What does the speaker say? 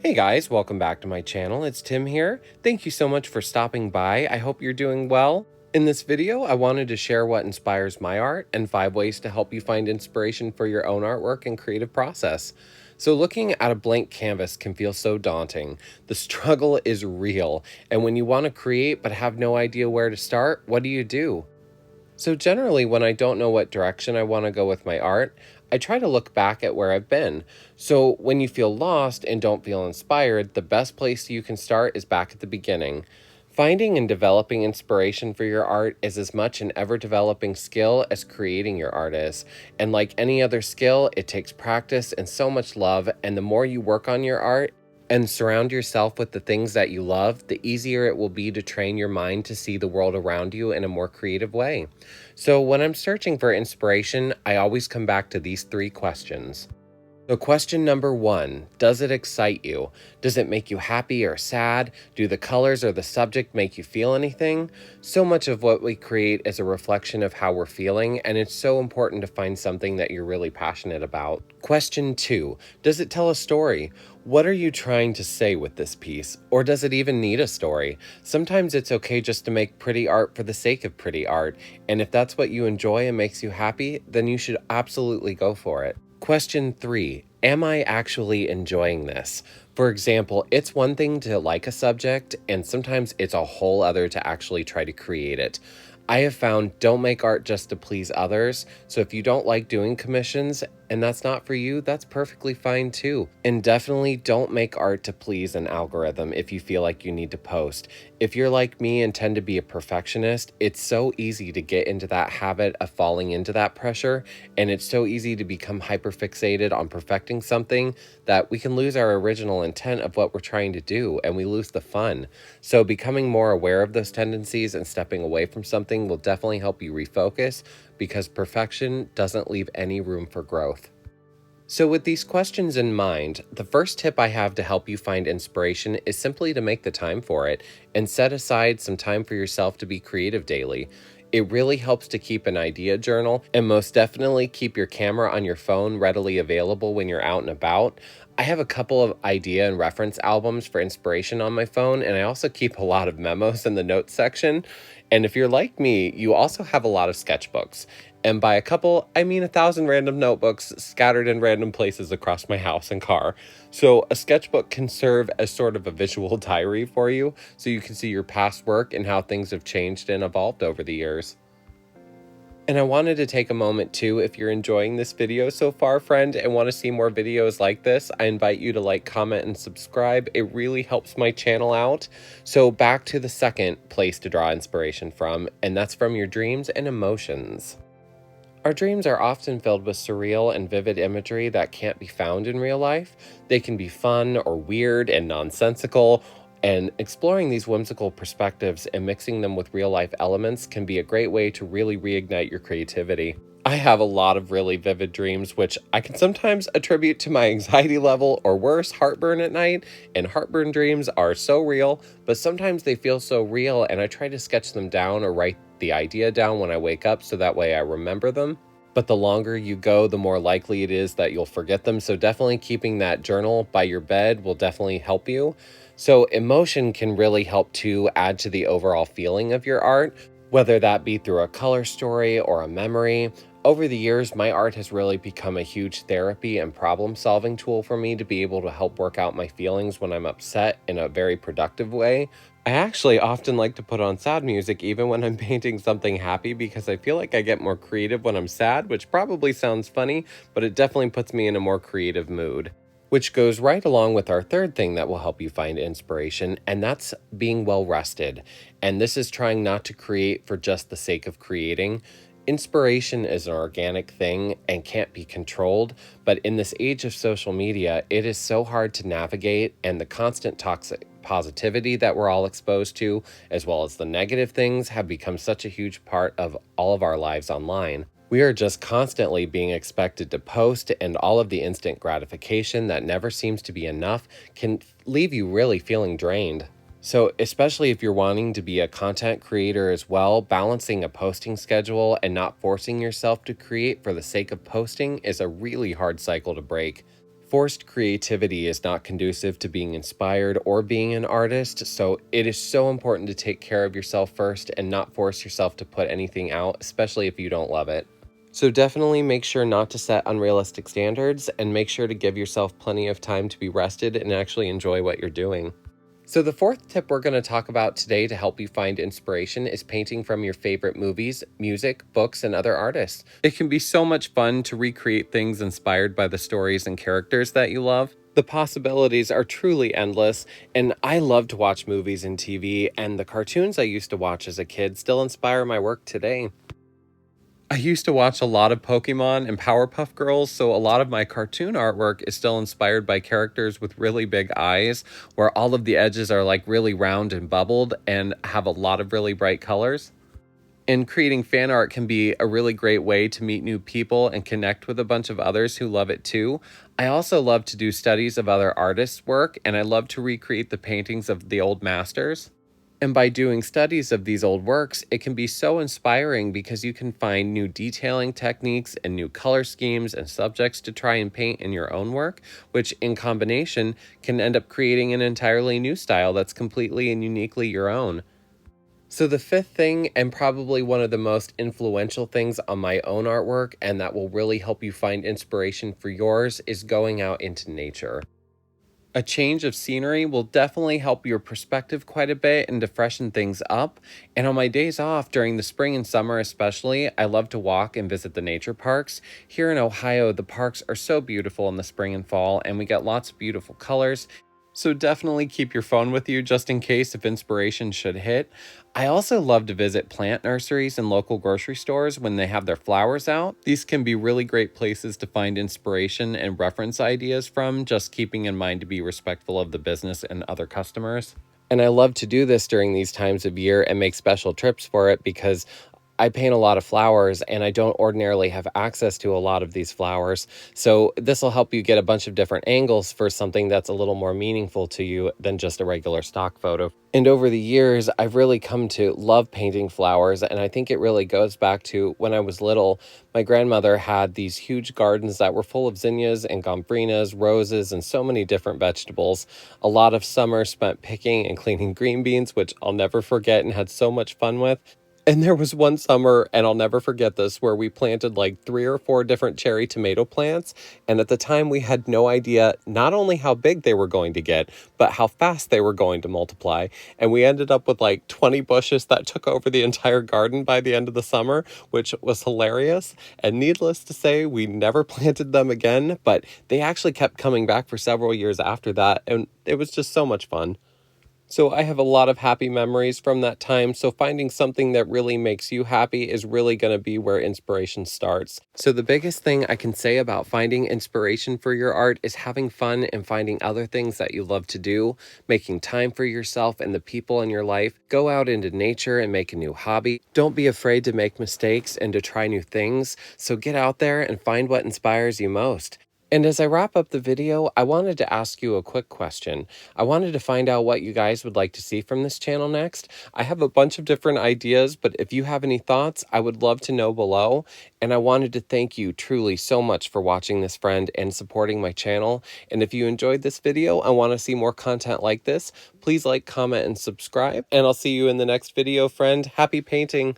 Hey guys, welcome back to my channel. It's Tim here. Thank you so much for stopping by. I hope you're doing well. In this video, I wanted to share what inspires my art and 5 ways to help you find inspiration for your own artwork and creative process. So looking at a blank canvas can feel so daunting. The struggle is real, and when you want to create but have no idea where to start, what do? So generally, when I don't know what direction I want to go with my art, I try to look back at where I've been. So when you feel lost and don't feel inspired, the best place you can start is back at the beginning. Finding and developing inspiration for your art is as much an ever-developing skill as creating your art is. And like any other skill, it takes practice and so much love, and the more you work on your art, and surround yourself with the things that you love, the easier it will be to train your mind to see the world around you in a more creative way. So when I'm searching for inspiration, I always come back to these 3 questions. So question number 1, does it excite you? Does it make you happy or sad? Do the colors or the subject make you feel anything? So much of what we create is a reflection of how we're feeling, and it's so important to find something that you're really passionate about. Question 2, does it tell a story? What are you trying to say with this piece? Or does it even need a story? Sometimes it's okay just to make pretty art for the sake of pretty art, and if that's what you enjoy and makes you happy, then you should absolutely go for it. Question 3, am I actually enjoying this? For example, it's one thing to like a subject, and sometimes it's a whole other to actually try to create it. I have found don't make art just to please others, so if you don't like doing commissions and that's not for you, that's perfectly fine too. And definitely don't make art to please an algorithm if you feel like you need to post. If you're like me and tend to be a perfectionist, it's so easy to get into that habit of falling into that pressure, and it's so easy to become hyperfixated on perfecting something that we can lose our original intent of what we're trying to do, and we lose the fun. So becoming more aware of those tendencies and stepping away from something will definitely help you refocus, because perfection doesn't leave any room for growth. So with these questions in mind, the first tip I have to help you find inspiration is simply to make the time for it and set aside some time for yourself to be creative daily. It really helps to keep an idea journal, and most definitely keep your camera on your phone readily available when you're out and about. I have a couple of idea and reference albums for inspiration on my phone, and I also keep a lot of memos in the notes section. And if you're like me, you also have a lot of sketchbooks. And by a couple, I mean 1,000 random notebooks scattered in random places across my house and car. So a sketchbook can serve as sort of a visual diary for you, so you can see your past work and how things have changed and evolved over the years. And I wanted to take a moment too, if you're enjoying this video so far, friend, and want to see more videos like this, I invite you to like, comment, and subscribe. It really helps my channel out. So back to the second place to draw inspiration from, and that's from your dreams and emotions. Our dreams are often filled with surreal and vivid imagery that can't be found in real life. They can be fun or weird and nonsensical, and exploring these whimsical perspectives and mixing them with real-life elements can be a great way to really reignite your creativity. I have a lot of really vivid dreams, which I can sometimes attribute to my anxiety level, or worse, heartburn at night. And heartburn dreams are so real, but sometimes they feel so real, and I try to sketch them down or write the idea down when I wake up so that way I remember them. But the longer you go, the more likely it is that you'll forget them. So definitely keeping that journal by your bed will definitely help you. So emotion can really help to add to the overall feeling of your art, whether that be through a color story or a memory. Over the years, my art has really become a huge therapy and problem-solving tool for me to be able to help work out my feelings when I'm upset in a very productive way. I actually often like to put on sad music even when I'm painting something happy, because I feel like I get more creative when I'm sad, which probably sounds funny, but it definitely puts me in a more creative mood. Which goes right along with our third thing that will help you find inspiration, and that's being well rested. And this is trying not to create for just the sake of creating. Inspiration is an organic thing and can't be controlled, but in this age of social media, it is so hard to navigate, and the constant toxic positivity that we're all exposed to, as well as the negative things, have become such a huge part of all of our lives online. We are just constantly being expected to post, and all of the instant gratification that never seems to be enough can leave you really feeling drained. So especially if you're wanting to be a content creator as well, balancing a posting schedule and not forcing yourself to create for the sake of posting is a really hard cycle to break. Forced creativity is not conducive to being inspired or being an artist, so it is so important to take care of yourself first and not force yourself to put anything out, especially if you don't love it. So definitely make sure not to set unrealistic standards and make sure to give yourself plenty of time to be rested and actually enjoy what you're doing. So the fourth tip we're going to talk about today to help you find inspiration is painting from your favorite movies, music, books, and other artists. It can be so much fun to recreate things inspired by the stories and characters that you love. The possibilities are truly endless, and I love to watch movies and TV, and the cartoons I used to watch as a kid still inspire my work today. I used to watch a lot of Pokemon and Powerpuff Girls, so a lot of my cartoon artwork is still inspired by characters with really big eyes, where all of the edges are like really round and bubbled and have a lot of really bright colors. And creating fan art can be a really great way to meet new people and connect with a bunch of others who love it too. I also love to do studies of other artists' work, and I love to recreate the paintings of the old masters. And by doing studies of these old works, it can be so inspiring because you can find new detailing techniques and new color schemes and subjects to try and paint in your own work, which in combination can end up creating an entirely new style that's completely and uniquely your own. So the fifth thing, and probably one of the most influential things on my own artwork, and that will really help you find inspiration for yours, is going out into nature. A change of scenery will definitely help your perspective quite a bit and to freshen things up. And on my days off during the spring and summer especially, I love to walk and visit the nature parks. Here in Ohio, the parks are so beautiful in the spring and fall, and we get lots of beautiful colors. So definitely keep your phone with you just in case if inspiration should hit. I also love to visit plant nurseries and local grocery stores when they have their flowers out. These can be really great places to find inspiration and reference ideas from, just keeping in mind to be respectful of the business and other customers. And I love to do this during these times of year and make special trips for it because I paint a lot of flowers and I don't ordinarily have access to a lot of these flowers. So this will help you get a bunch of different angles for something that's a little more meaningful to you than just a regular stock photo. And over the years, I've really come to love painting flowers, and I think it really goes back to when I was little. My grandmother had these huge gardens that were full of zinnias and gombrinas, roses, and so many different vegetables. A lot of summer spent picking and cleaning green beans, which I'll never forget and had so much fun with. And there was one summer, and I'll never forget this, where we planted like 3 or 4 different cherry tomato plants. And at the time, we had no idea not only how big they were going to get, but how fast they were going to multiply. And we ended up with like 20 bushes that took over the entire garden by the end of the summer, which was hilarious. And needless to say, we never planted them again, but they actually kept coming back for several years after that. And it was just so much fun. So I have a lot of happy memories from that time, so finding something that really makes you happy is really going to be where inspiration starts. So the biggest thing I can say about finding inspiration for your art is having fun and finding other things that you love to do, making time for yourself and the people in your life. Go out into nature and make a new hobby. Don't be afraid to make mistakes and to try new things, so get out there and find what inspires you most. And as I wrap up the video, I wanted to ask you a quick question. I wanted to find out what you guys would like to see from this channel next. I have a bunch of different ideas, but if you have any thoughts, I would love to know below. And I wanted to thank you truly so much for watching this, friend, and supporting my channel. And if you enjoyed this video and want to see more content like this, please like, comment, and subscribe. And I'll see you in the next video, friend. Happy painting!